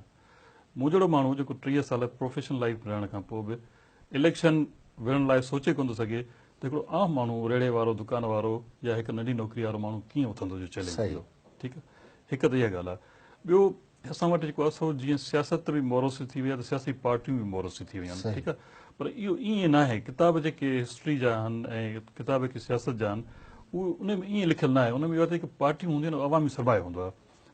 मूं जहिड़ो माण्हू जेको 30 साल प्रोफेशनल लाइफ रहण खां पोइ बि इलेक्शन विढ़ण लाइ सोचे कोन थो सघे त हिकिड़ो आम माण्हू रेड़े वारो, दुकान वारो या हिकु नंढी नौकिरी वारो माण्हू कीअं उथंदो जो चैलेंज ईंदो। ठीकु आहे, हिकु त इहा ॻाल्हि आहे। ॿियो, असां वटि जेको आहे जीअं सियासत बि मोरोसी थी वई आहे त सियासी पार्टियूं बि मोरोसी थी वियूं आहिनि। ठीकु आहे, पर इहो ईअं न आहे। किताब जेके हिस्ट्री जा आहिनि ऐं किताब की सियासत जा आहिनि, उहे उन में ईअं लिखियलु न आहे। उन में इहो आहे कि पार्टियूं हूंदियूं आहिनि, अवामी सरमायो हूंदो आहे।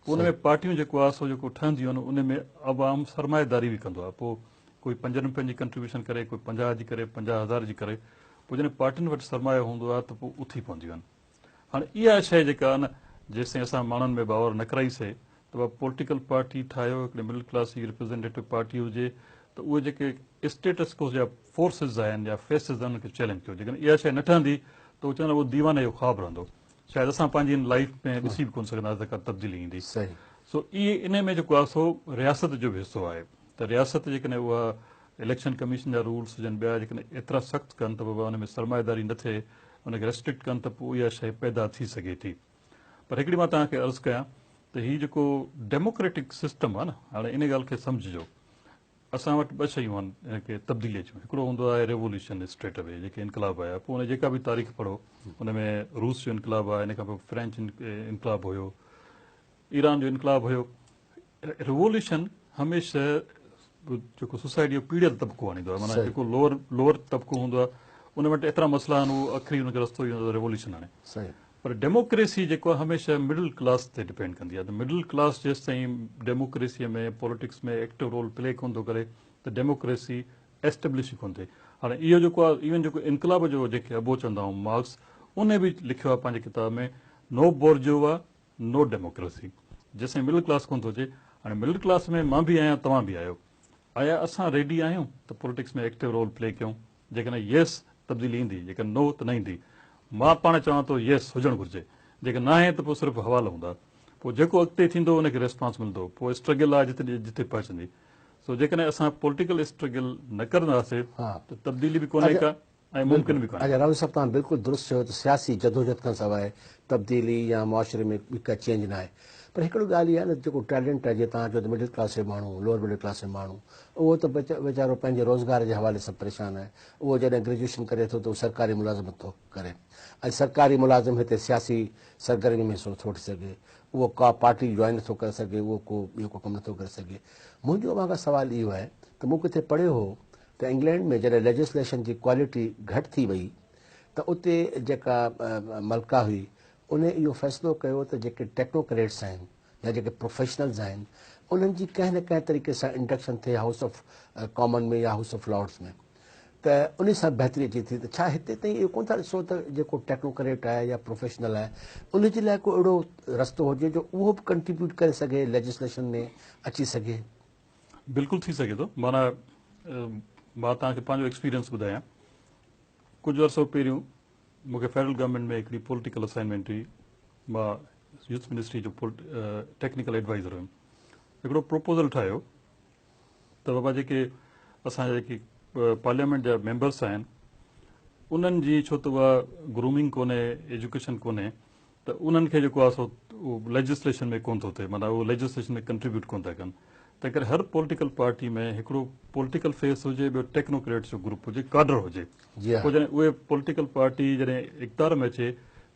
पोइ उन में पार्टियूं जेको आहे सो जेको ठहंदियूं आहिनि, उन में अवाम सरमाएदारी बि कंदो आहे। पोइ कोई 5 रुपयनि जी कंट्रीब्यूशन करे, कोई 50 जी करे, 50,000 जी करे, पोइ जॾहिं पार्टियुनि वटि सरमायो हूंदो आहे त पोइ उथी पवंदियूं आहिनि। हाणे इहा शइ जेका आहे न, जेसिताईं असां माण्हुनि में बावर न कराईसीं त उहा पॉलिटिकल पार्टी ठाहियो, हिकिड़े मिडिल क्लास जी रिप्रेज़ेंटेटिव पार्टी हुजे, त उहे जेके स्टेटस को जा फोर्सिस आहिनि या फेसिस आहिनि उनखे चैलेंज कयो। जेकॾहिं इहा शइ न ठहंदी त उहो चवंदा उहो दीवाने जो ख़्वाबु रहंदो, शायदि असां पंहिंजी लाइफ में ॾिसी बि कोन सघंदासीं त का तब्दीली ईंदी। सो इहे इन में जेको आहे सो रियासत जो बि हिसो आहे। त रियासत जेकॾहिं उहा इलेक्शन कमीशन जा रूल्स हुजनि, ॿिया जेकॾहिं एतिरा सख़्तु कनि त बाबा हुन में सरमाएदारी न थिए, हुनखे रेस्ट्रिक्ट कनि, त पोइ इहा शइ पैदा थी सघे थी। पर हिकिड़ी मां तव्हांखे अर्ज़ु कयां त हीउ जेको डेमोक्रेटिक सिस्टम आहे न, हाणे इन ॻाल्हि खे सम्झिजो, असां वटि 2 शयूं आहिनि हिनखे तब्दीलीअ जूं। हिकिड़ो हूंदो आहे रेवोल्यूशन स्ट्रेट अवे, जेके इनकलाब आया, पोइ हुन जेका बि तारीख़ पढ़ो हुन में रूस जो इनकलाब आहे, इन खां पोइ फ्रेंच इनकलाब हुयो, ईरान जो इनकलाब हुयो। रेवोल्यूशन हमेशह जेको सोसाइटी जो पीड़ियल तबिको आणींदो आहे, माना जेको लोअर तबिको हूंदो आहे उन वटि एतिरा मसइला आहिनि, उहो आख़िरी हुनखे रस्तो ई हूंदो आहे रेवोल्यूशन आणे। पर डेमोक्रेसी जेको आहे हमेशह मिडिल क्लास ते डिपेंड कंदी आहे। त मिडिल क्लास जेसिताईं डेमोक्रेसीअ में पॉलिटिक्स में एक्टिव रोल प्ले कोन थो करे त डेमोक्रेसी एस्टेब्लिश ई कोन थिए। हाणे इहो जेको आहे, इवन जेको इनकलाब जो जेके अबो चवंदा आहियूं मार्क्स, उन बि लिखियो आहे पंहिंजे किताब में, नो बोर्जोवा नो डेमोक्रेसी, जेसिताईं मिडिल क्लास कोन थो अचे। हाणे मिडिल क्लास में मां बि आहियां, तव्हां बि आहियो, आया असां रेडी आहियूं त पॉलिटिक्स में एक्टिव रोल प्ले कयूं? जेकॾहिं येस तब्दीली ईंदी, जेकॾहिं नो त न ईंदी। मां पाण चवां थो येस हुजणु घुरिजे, जेकॾहिं न आहे त पोइ सिर्फ़ु हवाला हूंदा, पोइ जेको अॻिते थींदो उनखे रिस्पॉन्स मिलंदो, पोइ स्ट्रगल आहे जिते पहुचंदी। सो जेकॾहिं असां पॉलिटिकल स्ट्रगल न कंदासीं त तब्दीली बि कोन्हे का ऐं मुमकिन बि कोन्हे। अच्छा राहुल साहब, तव्हां बिल्कुलु दुरुस्त चयो त सियासी जदोजहद खां सवाइ तब्दीली या मुआशरे में का चेंज न आहे। पर हिकिड़ी ॻाल्हि इहा आहे न, जेको टैलेंट आहे, जीअं तव्हां चयो त मिडिल क्लास जो माण्हू, लोअर मिडिल क्लास जो माण्हू, उहो त वीचारो पंहिंजे रोज़गार जे हवाले सां परेशान आहे। उहो जॾहिं ग्रेजुएशन करे थो त उहो सरकारी मुलाज़िमत थो करे, ऐं सरकारी मुलाज़िम हिते सियासी सरगर्मी में थो वठी सघे, उहो का पार्टी जॉइन नथो करे सघे, उहो को ॿियो को कमु नथो करे सघे। मुंहिंजो मां सुवालु इहो आहे त मूं किथे पढ़ियो हो त इंग्लैंड में जॾहिं लेजिस्लेशन जी क्वालिटी घटि थी वई त उते जेका मलका हुई उन इहो फ़ैसिलो कयो त जेके टेक्नोक्रेट्स आहिनि या जेके प्रोफेशनल्स आहिनि, उन्हनि जी कंहिं न कंहिं तरीक़े सां इंडक्शन थिए हाउस ऑफ कॉमन में या हाउस ऑफ लॉर्ड्स में, त उन सां बहितरी अचे थी। त छा हिते ताईं इहो कोन था ॾिसो त जेको टेक्नोक्रेट आहे या प्रोफेशनल आहे, उन जे लाइ को अहिड़ो रस्तो हुजे जो उहो बि कंट्रीब्यूट करे सघे, लेजिस्लेशन में अची सघे? बिल्कुलु थी सघे थो। माना मां तव्हांखे पंहिंजो एक्सपीरियंस ॿुधायां। कुझु अर्सो पहिरियों मूंखे फेडरल गवर्नमेंट में हिकिड़ी पॉलिटिकल असाइनमेंट हुई। मां यूथ मिनिस्ट्री जो टेक्निकल एडवाइज़र हुयुमि। हिकिड़ो प्रोपोज़ल ठाहियो त बाबा जेके असांजा जेके पार्लियामेंट जा मेंबर्स आहिनि उन्हनि जी, छो त उहा ग्रूमिंग कोन्हे, एजुकेशन कोन्हे, त उन्हनि खे जेको आहे सो लेजिस्लेशन में कोन थो थिए, माना उहो लेजिस्लेशन में कंट्रीब्यूट कोन था कनि। तंहिं करे हर पॉलिटिकल पार्टी में हिकिड़ो पॉलिटिकल फेस हुजे, ॿियो टेक्नोक्रेट्स जो ग्रुप हुजे, काडर हुजे। पोइ जॾहिं उहे पॉलिटिकल पार्टी जॾहिं इक़्तिदार में अचे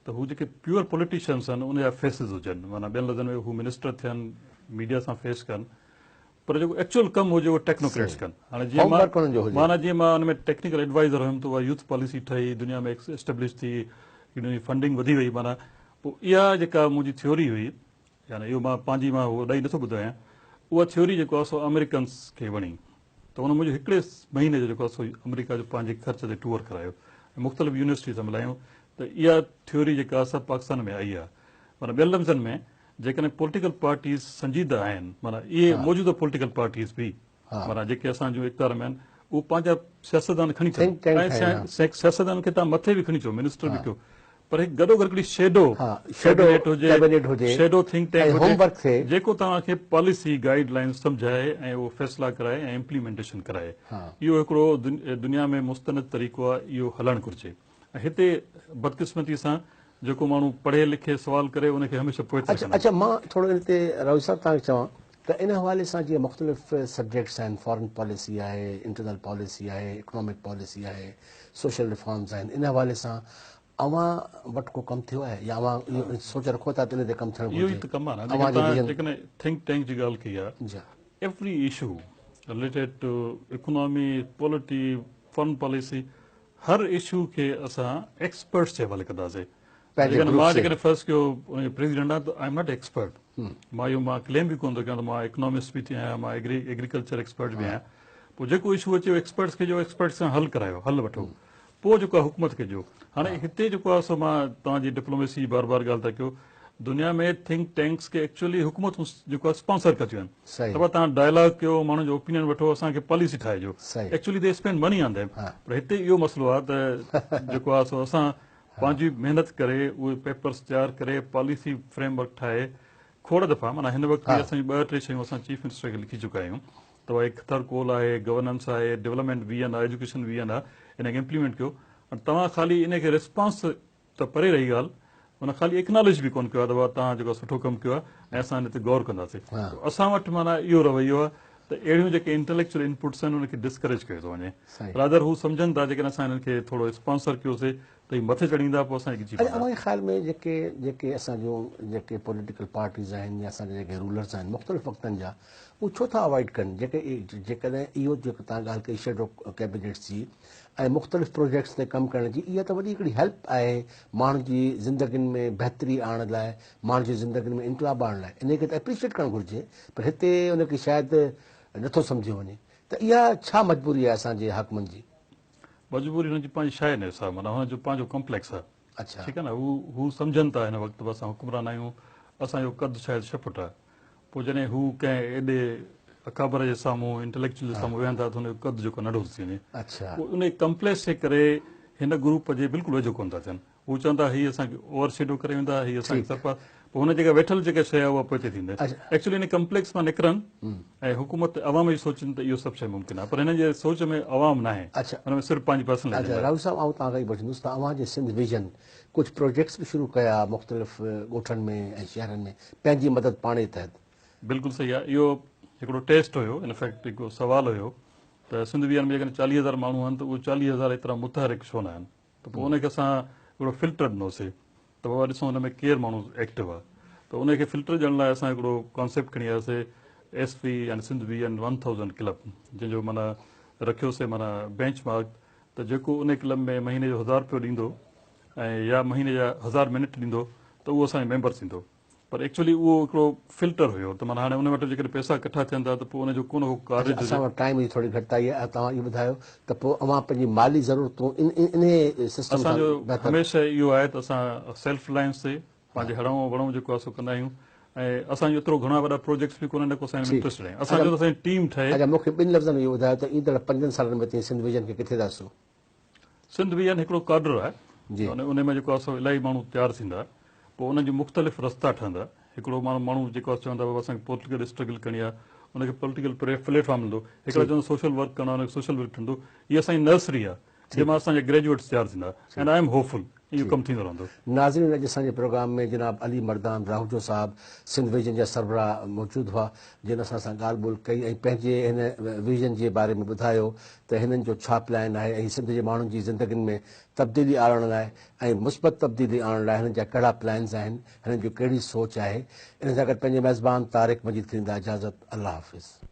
त हू जेके प्योर पॉलिटिशियंस आहिनि उनजा फेसिस हुजनि, माना ॿियनि लफ़्ज़नि में हू मिनिस्टर थियनि, मीडिया सां फेस कनि, पर जेको एक्चुअल कमु हुजे उहो टेक्नोक्रेट्स कनि। हाणे जीअं मां हुन में टेक्निकल एडवाइज़र हुयुमि त उहा यूथ पॉलिसी ठही, दुनिया में एस्टेब्लिश थी, फंडिंग वधी वई। माना पोइ इहा जेका मुंहिंजी थ्योरी हुई, यानी इहो मां पंहिंजी मां उहो ॾेई नथो ॿुधायां, उहा थ्योरी जेको आहे सो अमेरिकन्स खे वणी। त हुन मुंहिंजो हिकिड़े महीने जो जेको आहे सो अमेरिका जो पंहिंजे ख़र्च ते टूर करायो, मुख़्तलिफ़ यूनिवर्सिटी सां मिलायूं, त इहा थ्योरी जेका आहे पाकिस्तान में आई आहे। माना ॿियनि लफ़्ज़नि में जेकॾहिं पॉलिटिकल पार्टीज़ संजीदा आहिनि, माना इहे मौजूदा पॉलिटिकल पार्टीज़ बि, माना जेके असांजो इक़्तिदार में आहिनि, उहे पंहिंजा सियासतदान खणी अचनि ऐं सियासतदान खे तव्हां मथे बि खणी अचो, मिनिस्टर बि कयो, पर हिकु गॾो गॾु हिकिड़ी शेडो हुजे, शेडो थिंक टैंक हुजे, जेको तव्हांखे पॉलिसी गाइडलाइन सम्झाए ऐं उहो फ़ैसिला कराए ऐं इम्प्लीमेंटेशन कराए। इहो हिकिड़ो दुनिया में मुस्तनद तरीक़ो आहे, इहो हलणु घुरिजे। ऐं हिते बदकिस्मती सां जेको माण्हू पढ़े लिखे सुवाल करे उनखे हमेशह पोइ। अच्छा, मां थोरो हिते राहुल साहब तव्हांखे चवां त इन हवाले सां जीअं मुख़्तलिफ़ सब्जेक्ट्स आहिनि, फॉरेन पॉलिसी आहे, इंटरनल पॉलिसी आहे, इकोनॉमिक पॉलिसी आहे, सोशल रिफॉर्म्स आहिनि, इन हवाले सां अवां वटि को कमु थियो आहे या अवां इहो सोचे रखो था त इन ते कमु थियणु घुरिजे? इहो ई त कमु आहे न, जेकॾहिं थिंक टैंक जी ॻाल्हि कई आहे, every issue related to economy, polity, foreign policy, हर इशू खे असां एक्सपर्ट्स जे हवाले कंदासीं। मां जेकॾहिं फर्स्ट कयो प्रेसिडेंट आहे त आई एम नॉट एक्सपर्ट, मां क्लेम बि कोन थो कयां त मां इकोनॉमिस्ट बि थी आहियां, मां एग्रीकल्चर एक्सपर्ट बि आहियां। पोइ जेको इशू अचे एक्सपर्ट्स खे जो एक्सपर्ट्स सां हल करायो, हल वठो, पोइ जेको आहे हुकूमत खे ॾियो। हाणे हिते जेको आहे सो मां तव्हांजी डिप्लोमेसी बार बार ॻाल्हि था कयो, दुनिया में थिंक टैंक्स खे एक्चुअली हुकूमत जेको आहे स्पॉन्सर कथियूं आहिनि। त तव्हां डायलॉग कयो, माण्हुनि जो ओपिनियन वठो, असांखे पॉलिसी ठाहिजो, actually they spend money on them. पर हिते इहो मसइलो आहे त जेको आहे सो असां पंहिंजी महिनत करे उहे पेपर्स तयारु करे पॉलिसी फ्रेमवर्क ठाहे, खोड़ दफ़ा माना हिन वक़्तु असांजी 2-3 शयूं असां चीफ मिनिस्टर खे लिखी चुका आहियूं। त उहा हिकु थर्ड कोल आहे, गवर्नेंस आहे, डेवलपमेंट विजन आहे, एजुकेशन विजन आहे, इनखे इम्प्लीमेंट कयो। तव्हां ख़ाली इनखे रिस्पॉन्स त परे रही ॻाल्हि, माना ख़ाली एक्नॉलेज बि कोन कयो आहे त तव्हां जेको सुठो कमु कयो आहे ऐं असां हिन ते गौर कंदासीं। असां वटि माना इहो रवैयो आहे त अहिड़ियूं जेके इंटेलेक्चुअल इनपुट्स आहिनि उनखे डिस्करेज कयो थो वञे। रादर हू सम्झनि था जेकॾहिं असां हिननि खे थोरो स्पॉन्सर कयोसीं त ही मथे चढ़ींदा, पोइ असांखे अव्हां ख़्याल में जेके असांजो जेके पॉलिटिकल पार्टीज़ आहिनि या असांजा जेके रूलर्स आहिनि मुख़्तलिफ़ वक़्तनि जा, उहे छो था अवॉइड कनि जेकॾहिं इहो जेको तव्हां ॻाल्हि कई शेडो कैबिनेट्स जी ऐं मुख़्तलिफ़ प्रोजेक्ट्स ते कमु करण जी, इहा त वॾी हिकिड़ी हेल्प आहे माण्हुनि जी ज़िंदगियुनि में बहितरी आणण लाइ, माण्हुनि जी ज़िंदगियुनि में इनकलाब आणण लाइ। इनखे त एप्रिशिएट करणु घुरिजे, पर हिते उनखे शायदि नथो सम्झियो वञे। त इहा छा मजबूरी आहे असांजे हाकमनि जी? मजबूरी हुनजी पंहिंजी शइ न हिसाब, माना हुनजो पंहिंजो कॉम्प्लेक्स आहे। अच्छा, ठीकु आहे न, हू सम्झनि था हिन वक़्तु बि असां हुकुमरान आहियूं, असांजो क़द शायदि 6 फुट आहे। पोइ जॾहिं हू कंहिं एॾे अकाबर जे साम्हूं, इंटेलेक्चुअल जे साम्हूं वेहनि था त हुनजो क़द जेको नंढो थी वञे। पोइ उन कॉम्प्लेक्स जे करे हिन ग्रुप जे बिल्कुलु वेझो कोन था थियनि। हू चवंदा हीअ असांखे ओवर शेडो करे वेंदा, हीअ असांखे सरपा, पोइ हुन जेका वेठल जेका शइ आहे उहा पोइ हिते थींदी। एक्चुअली इन कॉम्प्लेक्स मां निकिरनि ऐं हुकूमत अवाम जी सोचनि त इहो सभु शइ मुमकिन आहे, पर हिन जे सोच में अवाम न आहे, हुन में सिर्फ़ु पंहिंजी पर्सनल। राहुल साहब, आउं तव्हां खां ई पुछंदुसि त अव्हां जे सिंध विजन कुझु प्रोजेक्ट्स बि शुरू कया मुख़्तलिफ़ ॻोठनि में ऐं शहरनि में पंहिंजी मदद पाणे तहत? बिल्कुलु सही आहे, इहो हिकिड़ो टेस्ट हुयो, इनफैक्ट हिकिड़ो सुवालु हुयो त सिंध विजन में जेकॾहिं 40,000 माण्हू आहिनि त उहे 40,000 एतिरा मुतहरिक छो न आहिनि। त पोइ उनखे असां हिकिड़ो फिल्टर ॾिनोसीं त बाबा ॾिसूं हुन में केरु माण्हू एक्टिव आहे। त उनखे फिल्टर ॾियण लाइ असां हिकिड़ो कॉन्सेप्ट खणी आयासीं, SV यानी सिंध विजन 1000 क्लब, जंहिंजो माना रखियोसीं माना बेंच मार्क, त जेको उन क्लब में महीने जो 1000 रुपयो ॾींदो ऐं या महीने जा 1000 मिनट ॾींदो त उहो असांजो मेंबर थींदो। पर एक्चुअली उहो हिकिड़ो फिल्टर हुयो, त माना हाणे उन वटि जेकॾहिं पैसा इकठा थियनि था त पोइ उनजो को न को कार्य। असां वटि टाइम जी थोरी घटिताई आहे, तव्हां इहो ॿुधायो त पोइ अव्हां पंहिंजी माली ज़रूरतूं इन सिस्टम सां? असांजो हमेशह इहो आहे त असां सेल्फ रिलायंस ते पंहिंजे हड़ऊं वड़ऊं जेको आहे सो कंदा आहियूं ऐं असांजो एतिरो घणा वॾा प्रोजेक्ट्स बि कोन्हे, न को असांजो इंट्रस्ट आहे। असांजो असांजी टीम ठहे। अच्छा, मूंखे 2 लफ़्ज़नि में इहो ॿुधायो त ईंदड़ 5 सालनि में सिंध विजन खे किथे था ॾिसो? सिंध विजन हिकिड़ो काडर आहे, उन में जेको आहे सो इलाही माण्हू तयारु थींदा, पोइ उनजी मुख़्तलिफ़ रस्ता ठहंदा। हिकिड़ो माण्हू जेको आहे चवंदा बाबा असांखे पॉलिटिकल स्ट्रगल करणी आहे, उनखे पॉलिटिकल प्लेटफॉर्म मिलंदो। हिकिड़ा चवंदा सोशल वर्क करणो आहे, उनखे सोशल वर्क ठहंदो। इहा असांजी नर्सरी आहे जंहिंमां असांजा ग्रेजुएट्स तयारु थींदा, एंड आई एम होपफुल इहो कमु थींदो रहंदो। नाज़रीन, अॼु असांजे प्रोग्राम में जनाब अली मर्दान राहुजो साहब सिंध विजन जा सरबराह मौजूदु हुआ, जिन असां सां ॻाल्हि ॿोल कई ऐं पंहिंजे हिन विजन जे बारे में ॿुधायो त हिननि जो छा प्लान आहे ऐं सिंध जे माण्हुनि जी ज़िंदगियुनि में तब्दीली आणण लाइ ऐं मुस्बत तब्दीली आणण लाइ हिननि जा कहिड़ा प्लान्स आहिनि, हिननि जो कहिड़ी सोच आहे। इन सां गॾु पंहिंजे मेज़बान तारिक मजीद खे ॾींदा इजाज़त। अल्लाह हाफ़िज़।